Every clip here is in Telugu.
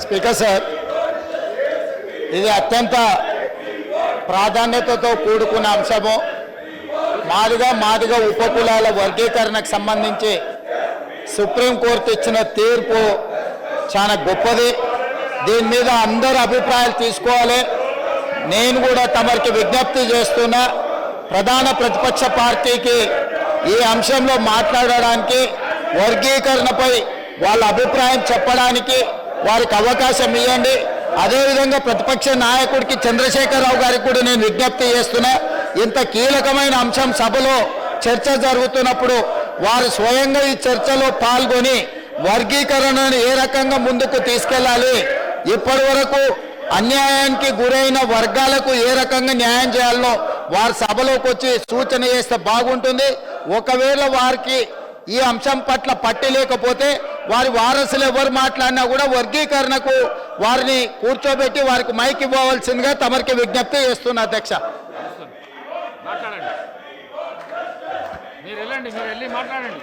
స్పీకర్ సార్, ఇది అత్యంత ప్రాధాన్యతతో కూడుకున్న అంశము. మాదిగ ఉపకులాల వర్గీకరణకు సంబంధించి సుప్రీంకోర్టు ఇచ్చిన తీర్పు చాలా గొప్పది. దీని మీద అందరూ అభిప్రాయాలు తీసుకోవాలి. నేను కూడా తమరికి విజ్ఞప్తి చేస్తున్నా, ప్రధాన ప్రతిపక్ష పార్టీకి ఈ అంశంలో మాట్లాడడానికి, వర్గీకరణపై వాళ్ళ అభిప్రాయం చెప్పడానికి వారికి అవకాశం ఇవ్వండి. అదేవిధంగా ప్రతిపక్ష నాయకుడికి చంద్రశేఖరరావు గారికి కూడా నేను విజ్ఞప్తి చేస్తున్నా, ఇంత కీలకమైన అంశం సభలో చర్చ జరుగుతున్నప్పుడు వారు స్వయంగా ఈ చర్చలో పాల్గొని వర్గీకరణను ఏ రకంగా ముందుకు తీసుకెళ్ళాలి, ఇప్పటి వరకు అన్యాయానికి గురైన వర్గాలకు ఏ రకంగా న్యాయం చేయాలనో వారి సభలోకి వచ్చి సూచన చేస్తే బాగుంటుంది. ఒకవేళ వారికి ఈ అంశం పట్ల పట్టి లేకపోతే వారి వారసులు ఎవరు మాట్లాడినా కూడా వర్గీకరణకు వారిని కూర్చోబెట్టి వారికి మైక్ ఇవ్వవలసిందిగా తమరికి విజ్ఞప్తి చేస్తున్నా. అధ్యక్ష, మాట్లాడండి, మీరు వెళ్ళండి, మీరు వెళ్ళి మాట్లాడండి.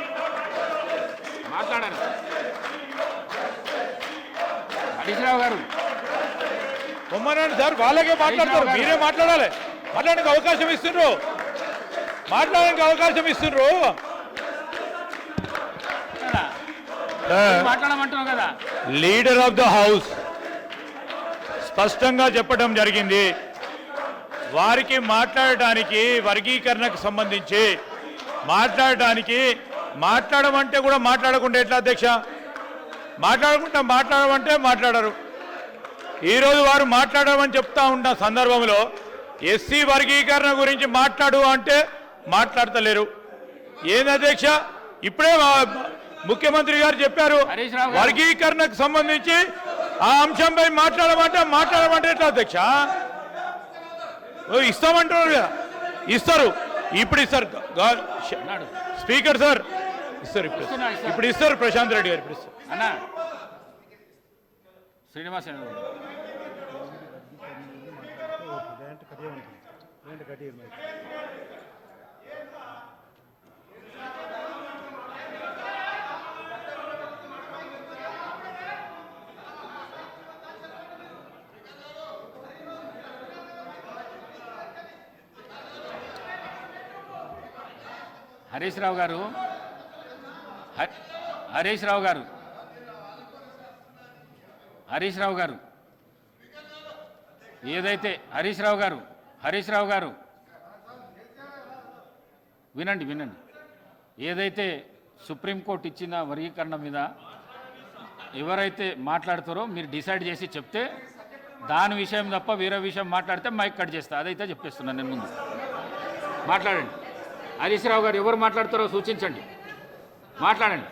హరీష్ రావు గారు బొమ్మనండి సార్, వాళ్ళకే మాట్లాడతారు, మీరే మాట్లాడాలి. మాట్లాడడానికి అవకాశం ఇస్తుండ్రు, మాట్లాడమంటున్నావు కదా. లీడర్ ఆఫ్ ద హౌస్ స్పష్టంగా చెప్పడం జరిగింది. వారికి మాట్లాడటానికి వర్గీకరణకు సంబంధించి మాట్లాడమంటే కూడా మాట్లాడకుండా ఎట్లా అధ్యక్ష? మాట్లాడమంటే మాట్లాడరు. ఈరోజు వారు మాట్లాడమని చెప్తా ఉన్న సందర్భంలో ఎస్సీ వర్గీకరణ గురించి మాట్లాడు అంటే మాట్లాడతలేరు. ఏంది అధ్యక్ష? ఇప్పుడే ముఖ్యమంత్రి గారు చెప్పారు, వర్గీకరణకు సంబంధించి ఆ అంశంపై మాట్లాడమంటే ఎట్లా అధ్యక్ష? ఇస్తామంటున్నారు కదా, ఇస్తారు, ఇప్పుడు ఇస్తారు. స్పీకర్ సార్ ఇస్తారు, ఇప్పుడు ఇస్తారు. ప్రశాంత్ రెడ్డి గారు ఇప్పుడు ఇస్తారు. అన్నా శ్రీనివాస్ హరీష్ రావు గారు ఏదైతే హరీష్ రావు గారు వినండి, ఏదైతే సుప్రీంకోర్టు ఇచ్చిన వర్గీకరణ మీద ఎవరైతే మాట్లాడతారో మీరు డిసైడ్ చేసి చెప్తే దాని విషయం తప్ప వేరే విషయం మాట్లాడితే మైక్ కట్ చేస్తా. అదైతే చెప్పేస్తున్నాను నేను. ముందు మాట్లాడండి. హరీష్ రావు గారు ఎవరు మాట్లాడతారో సూచించండి, మాట్లాడండి.